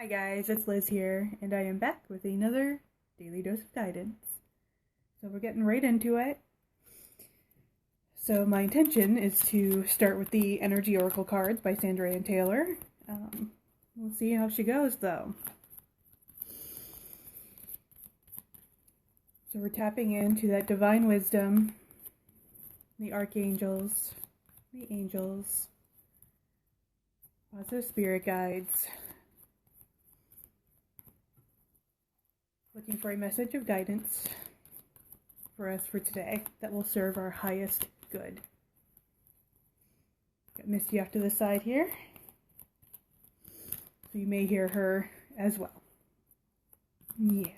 Hi guys, it's Liz here, and I am back with another daily dose of guidance. So we're getting right into it. So my intention is to start with the Energy Oracle cards by Sandra Anne Taylor. We'll see how she goes though. So we're tapping into that divine wisdom, the archangels, the angels, lots of spirit guides. Looking for a message of guidance for us for today that will serve our highest good. Got Misty off to the side here, so you may hear her as well. Yeah.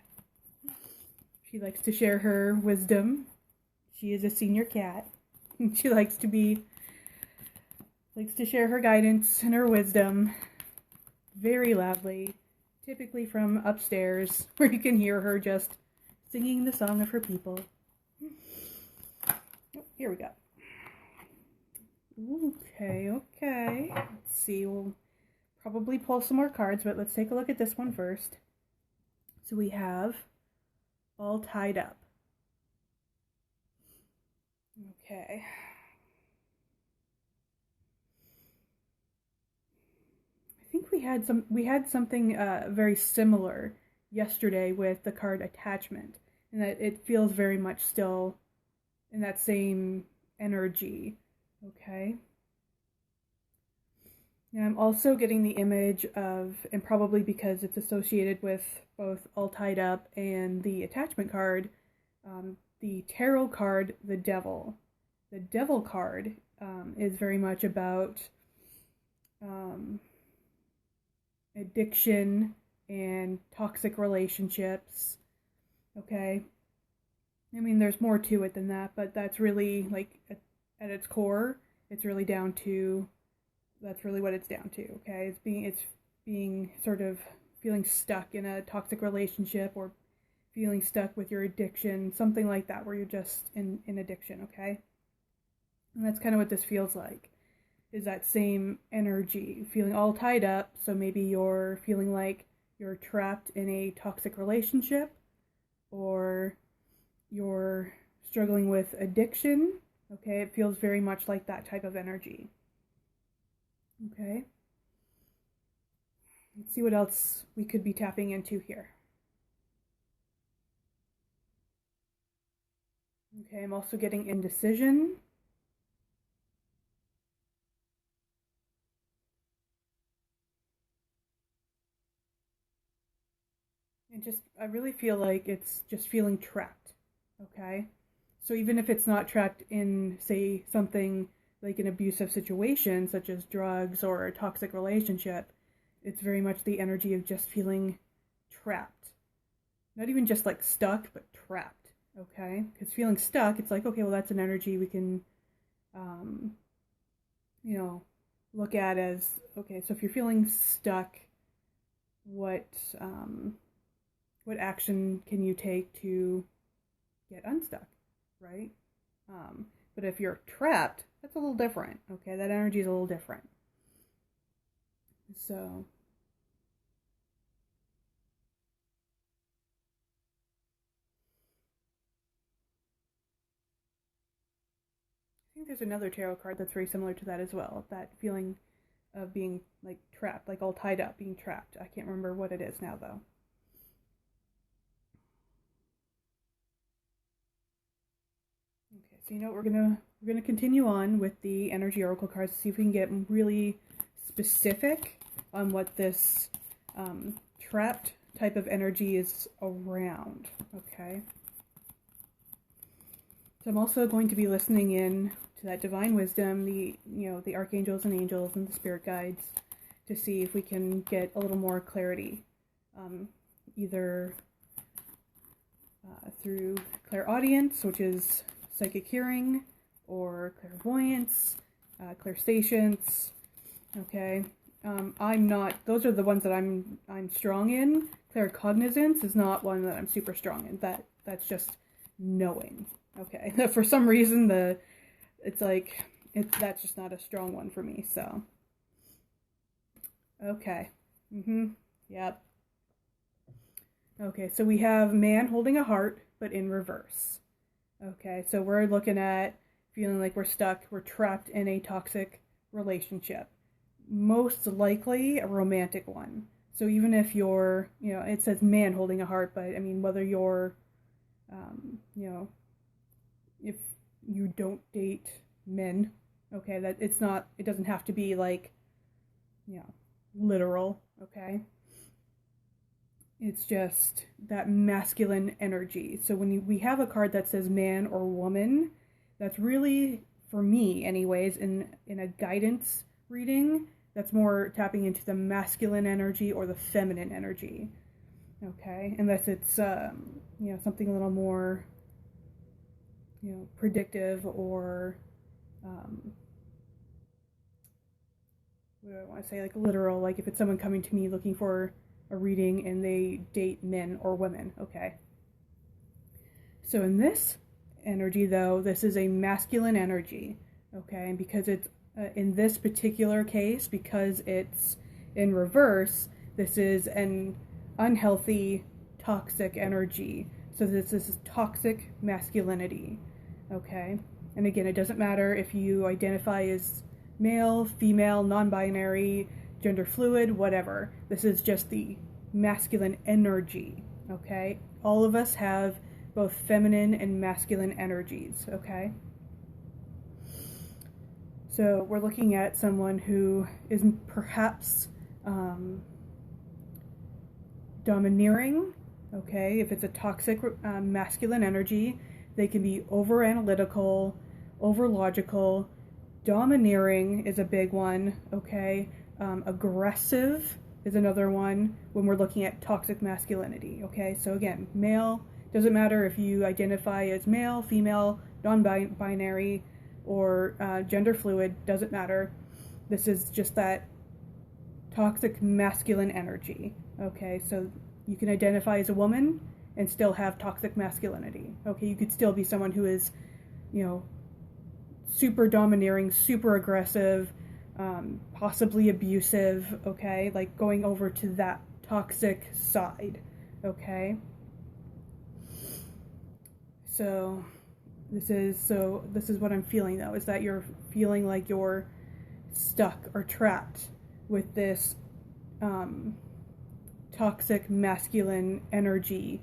She likes to share her wisdom. She is a senior cat. She likes to share her guidance and her wisdom very loudly, typically from upstairs, where you can hear her just singing the song of her people. Oh, here we go. Okay. Let's see, we'll probably pull some more cards, but let's take a look at this one first. So we have All Tied Up. Okay. I think we had something very similar yesterday with the card Attachment, and that it feels very much still in that same energy. Okay. Now I'm also getting the image of, and probably because it's associated with both All Tied Up and the Attachment card, the tarot card, the Devil. The Devil card is very much about addiction and toxic relationships. Okay. I mean, there's more to it than that, but that's really, like, at its core, it's really down to, that's really what it's down to, okay? It's being sort of feeling stuck in a toxic relationship, or feeling stuck with your addiction, something like that, where you're just in addiction, okay? And that's kind of what this feels like, is that same energy, feeling all tied up. So maybe you're feeling like you're trapped in a toxic relationship, or you're struggling with addiction. Okay, it feels very much like that type of energy. Okay. Let's see what else we could be tapping into here. Okay, I'm also getting indecision. And I really feel like it's just feeling trapped. Okay. So even if it's not trapped in, say, something like an abusive situation, such as drugs or a toxic relationship, it's very much the energy of just feeling trapped. Not even just like stuck, but trapped. Okay? Because feeling stuck, it's like, okay, well, that's an energy we can, look at as, okay, so if you're feeling stuck, what action can you take to get unstuck, right? But if you're trapped, that's a little different, okay? That energy is a little different. So, I think there's another tarot card that's very similar to that as well. That feeling of being like trapped, like all tied up, being trapped. I can't remember what it is now though. Okay, so you know what, we're gonna continue on with the energy oracle cards to see if we can get really specific on what this trapped type of energy is around. Okay. So I'm also going to be listening in to that divine wisdom, the archangels and angels and the spirit guides, to see if we can get a little more clarity, either through clairaudience, which is psychic hearing, or clairvoyance, clairsentience. Okay, I'm not. Those are the ones that I'm strong in. Claircognizance is not one that I'm super strong in. That's just knowing. Okay, for some reason that's just not a strong one for me. So okay, Yep. Okay, so we have man holding a heart, but in reverse. Okay, so we're looking at feeling like we're stuck, we're trapped in a toxic relationship. Most likely a romantic one. So even if you're, it says man holding a heart, but I mean, whether you're, if you don't date men, okay, that it doesn't have to be like, literal, okay? It's just that masculine energy. So when we have a card that says man or woman, that's really, for me anyways, in a guidance reading, that's more tapping into the masculine energy or the feminine energy. Okay, unless it's something a little more predictive or what do I want to say, like literal, like if it's someone coming to me looking for a reading and they date men or women. Okay, so in this energy though, this is a masculine energy. Okay, and because it's in this particular case, because it's in reverse, this is an unhealthy, toxic energy. So this is toxic masculinity. Okay, and again, it doesn't matter if you identify as male, female, non-binary, gender fluid, whatever. This is just the masculine energy. Okay, all of us have both feminine and masculine energies. Okay, so we're looking at someone who is perhaps domineering. Okay, if it's a toxic masculine energy, they can be over analytical, over logical. Domineering is a big one. Okay, aggressive is another one when we're looking at toxic masculinity. Okay, so again, male, doesn't matter if you identify as male, female, non-binary, or gender fluid, doesn't matter. This is just that toxic masculine energy. Okay, so you can identify as a woman and still have toxic masculinity. Okay, you could still be someone who is, super domineering, super aggressive, possibly abusive, okay, like going over to that toxic side. Okay, so this is what I'm feeling though, is that you're feeling like you're stuck or trapped with this toxic masculine energy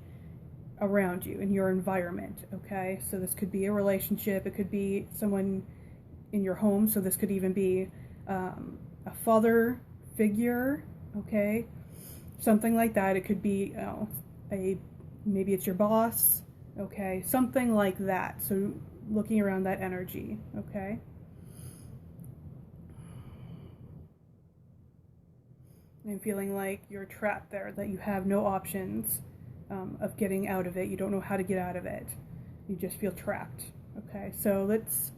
around you in your environment. Okay, so this could be a relationship, it could be someone in your home, so this could even be a father figure, okay, something like that. It could be maybe it's your boss, okay, something like that. So looking around that energy. Okay, and feeling like you're trapped there, that you have no options of getting out of it. You don't know how to get out of it. You just feel trapped. Okay, so let's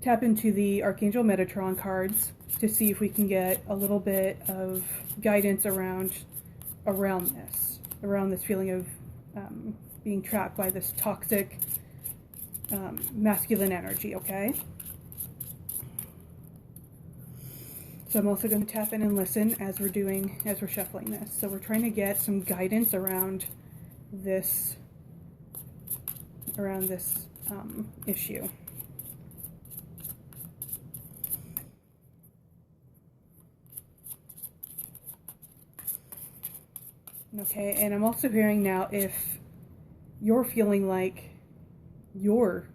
tap into the Archangel Metatron cards to see if we can get a little bit of guidance around this feeling of being trapped by this toxic masculine energy. Okay, so I'm also going to tap in and listen as we're shuffling this. So we're trying to get some guidance around this issue. Okay, and I'm also hearing now if you're feeling like you're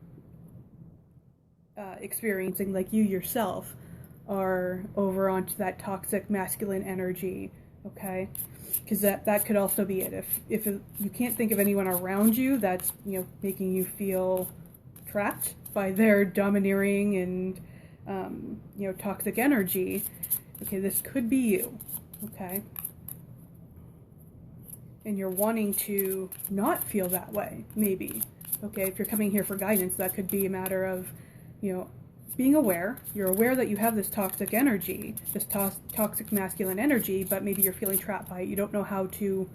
experiencing, like you yourself are over onto that toxic masculine energy. Okay, because that could also be it. If you can't think of anyone around you that's making you feel trapped by their domineering and toxic energy, okay, this could be you. Okay, and you're wanting to not feel that way, maybe. Okay, if you're coming here for guidance, that could be a matter of being aware. You're aware that you have this toxic energy, this toxic masculine energy, but maybe you're feeling trapped by it. You don't know how to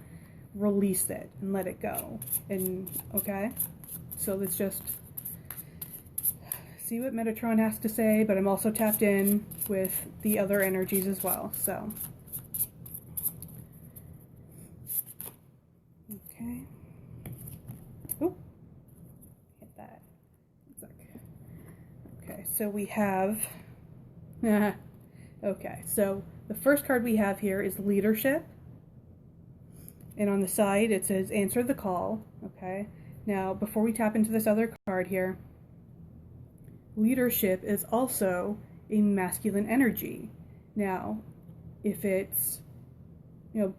release it and let it go. And okay, so let's just see what Metatron has to say, but I'm also tapped in with the other energies as well. So Okay. Oh, hit that. Okay, so we have. Okay, so the first card we have here is leadership. And on the side it says answer the call. Okay. Now, before we tap into this other card here, leadership is also a masculine energy. Now, if it's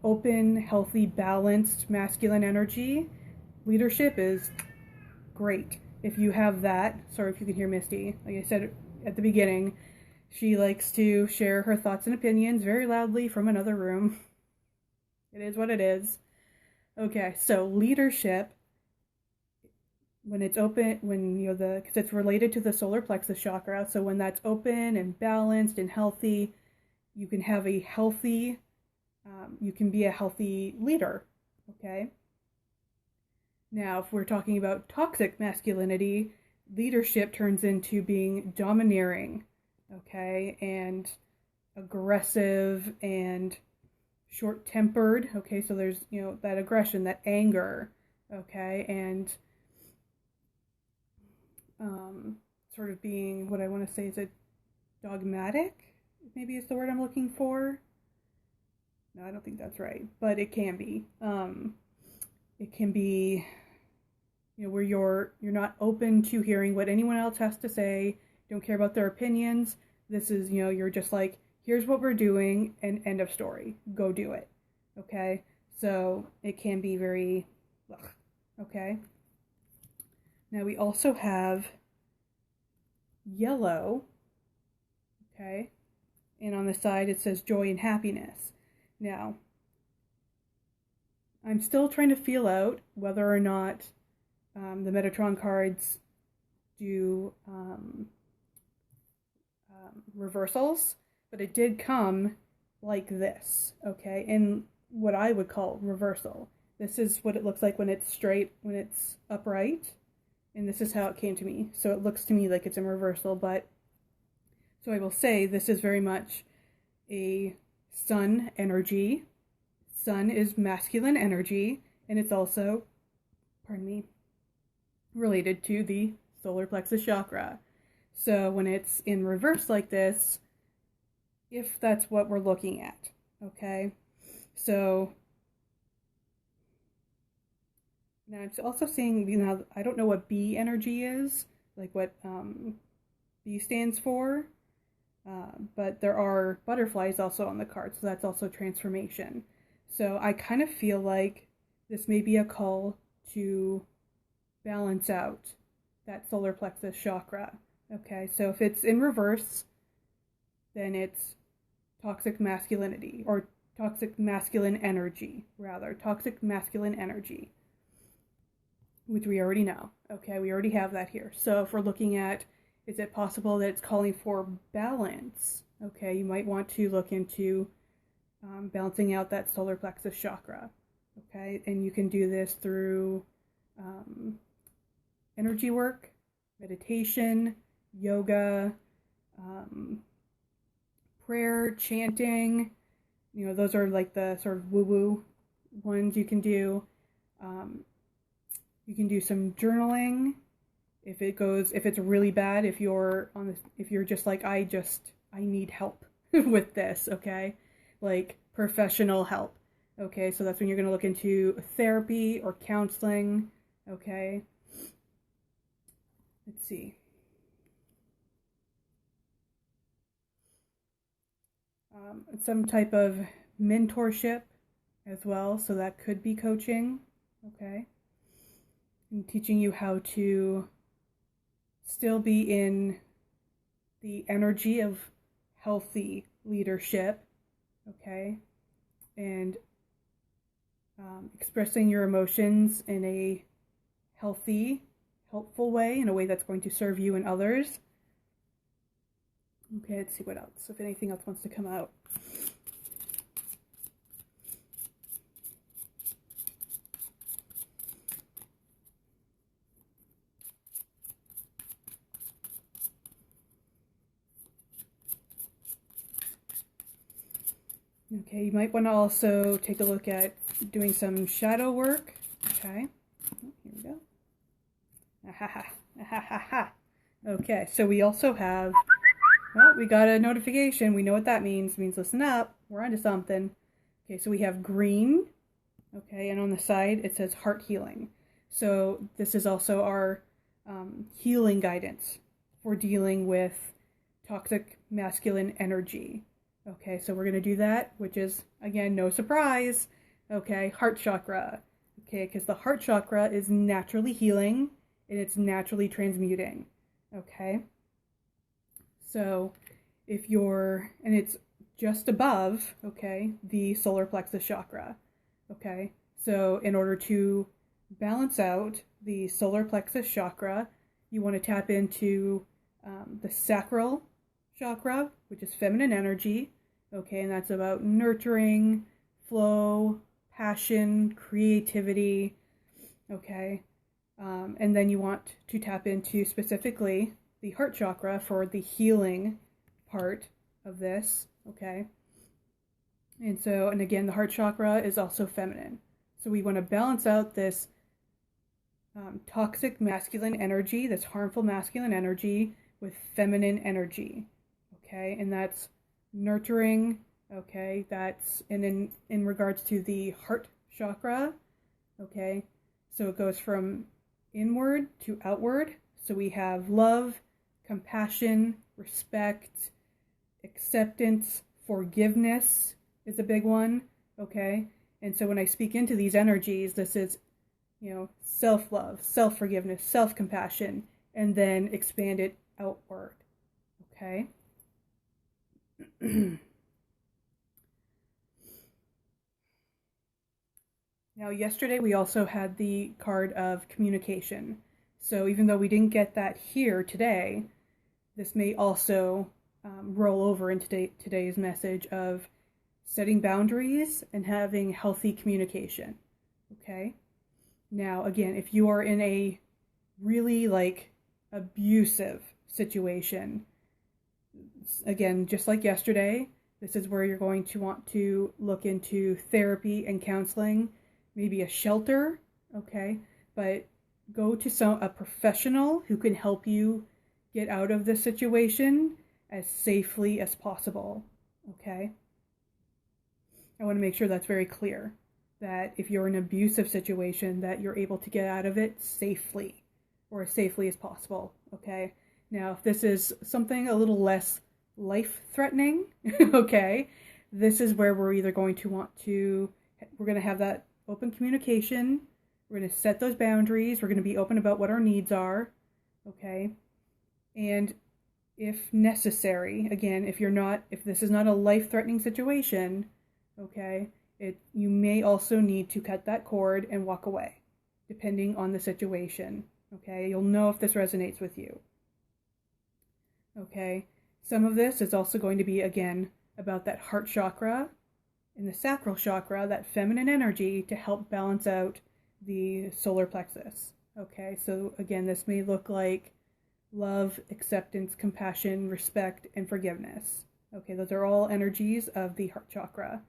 open, healthy, balanced masculine energy, leadership is great. If you have that, sorry if you can hear Misty, like I said at the beginning, she likes to share her thoughts and opinions very loudly from another room. It is what it is. Okay, so leadership, when it's open, because it's related to the solar plexus chakra, so when that's open and balanced and healthy, you can have a healthy, you can be a healthy leader, okay? Now, if we're talking about toxic masculinity, leadership turns into being domineering, okay, and aggressive and short-tempered, okay, so there's, that aggression, that anger, okay, and sort of being, what I want to say is dogmatic, maybe is the word I'm looking for. No, I don't think that's right, but it can be. It can be, where you're not open to hearing what anyone else has to say, don't care about their opinions. This is, you're just like, here's what we're doing, and end of story. Go do it. Okay? So it can be very, okay? Now we also have yellow, okay? And on the side it says joy and happiness. Now, I'm still trying to feel out whether or not the Metatron cards do reversals, but it did come like this, okay, in what I would call reversal. This is what it looks like when it's straight, when it's upright, and this is how it came to me. So it looks to me like it's in reversal, but so I will say this is very much a sun energy. Sun is masculine energy, and it's also, related to the solar plexus chakra. So when it's in reverse like this, if that's what we're looking at, okay? So now I'm also seeing, I don't know what B energy is, like what B stands for, but there are butterflies also on the card, so that's also transformation. So I kind of feel like this may be a call to balance out that solar plexus chakra. Okay, so if it's in reverse, then it's toxic masculinity, or toxic masculine energy, rather. Toxic masculine energy, which we already know. Okay, we already have that here. So if we're looking at, is it possible that it's calling for balance? Okay, you might want to look into balancing out that solar plexus chakra. Okay, and you can do this through energy work, meditation, yoga, prayer, chanting. Those are like the sort of woo-woo ones you can do. You can do some journaling if it's really bad, if you're just like, I need help with this, okay? Like professional help. Okay, so that's when you're going to look into therapy or counseling, okay? Let's see. Some type of mentorship as well, so that could be coaching, okay? And teaching you how to still be in the energy of healthy leadership, okay? And expressing your emotions in a healthy, helpful way, in a way that's going to serve you and others. Okay, let's see what else, if anything else wants to come out. Okay, you might want to also take a look at doing some shadow work, Okay, here we go. Okay, so we also have, well, we got a notification. We know what that means. It means listen up. We're onto something. Okay, so we have green. Okay, and on the side it says heart healing. So this is also our healing guidance for dealing with toxic masculine energy. Okay, so we're going to do that, which is, again, no surprise. Okay, heart chakra. Okay, because the heart chakra is naturally healing and it's naturally transmuting. Okay, so if you're, and it's just above, okay, the solar plexus chakra. Okay, so in order to balance out the solar plexus chakra, you want to tap into the sacral chakra, which is feminine energy. Okay, and that's about nurturing, flow, passion, creativity. Okay, and then you want to tap into specifically the heart chakra for the healing part of this. Okay, and so, and again, the heart chakra is also feminine. So we want to balance out this toxic masculine energy, this harmful masculine energy, with feminine energy. Okay, and that's nurturing. Okay, that's, and in regards to the heart chakra. Okay, so it goes from inward to outward. So we have love, compassion, respect, acceptance, forgiveness is a big one. Okay, and so when I speak into these energies, this is, self-love, self-forgiveness, self-compassion, and then expand it outward. Okay. Now, yesterday we also had the card of communication. So even though we didn't get that here today, this may also roll over into today's message of setting boundaries and having healthy communication. Okay? Now, again, if you are in a really abusive situation, again, just like yesterday, this is where you're going to want to look into therapy and counseling, maybe a shelter, okay? But go to a professional who can help you get out of the situation as safely as possible, okay? I want to make sure that's very clear, that if you're in an abusive situation, that you're able to get out of it safely, or as safely as possible, okay? Now, if this is something a little less life-threatening, okay, this is where we're either going to we're going to have that open communication, we're going to set those boundaries, we're going to be open about what our needs are, okay, and if necessary, again, if this is not a life-threatening situation, okay, you may also need to cut that cord and walk away, depending on the situation, okay? You'll know if this resonates with you. Okay, some of this is also going to be, again, about that heart chakra and the sacral chakra, that feminine energy, to help balance out the solar plexus. Okay, so again, this may look like love, acceptance, compassion, respect, and forgiveness. Okay, those are all energies of the heart chakra.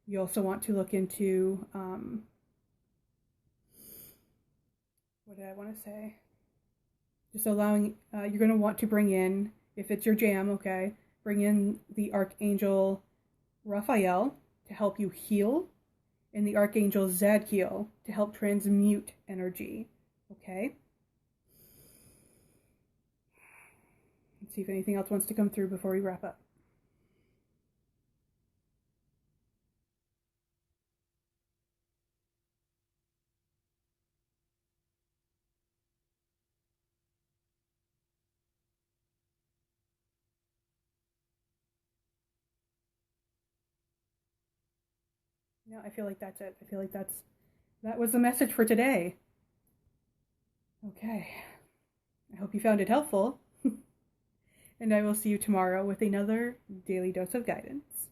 You also want to look into, what did I want to say? Just allowing, you're going to want to bring in, if it's your jam, okay, bring in the Archangel Raphael to help you heal, and the Archangel Zadkiel to help transmute energy, okay? Let's see if anything else wants to come through before we wrap up. No, I feel like that's it. I feel like that was the message for today. Okay. I hope you found it helpful. And I will see you tomorrow with another daily dose of guidance.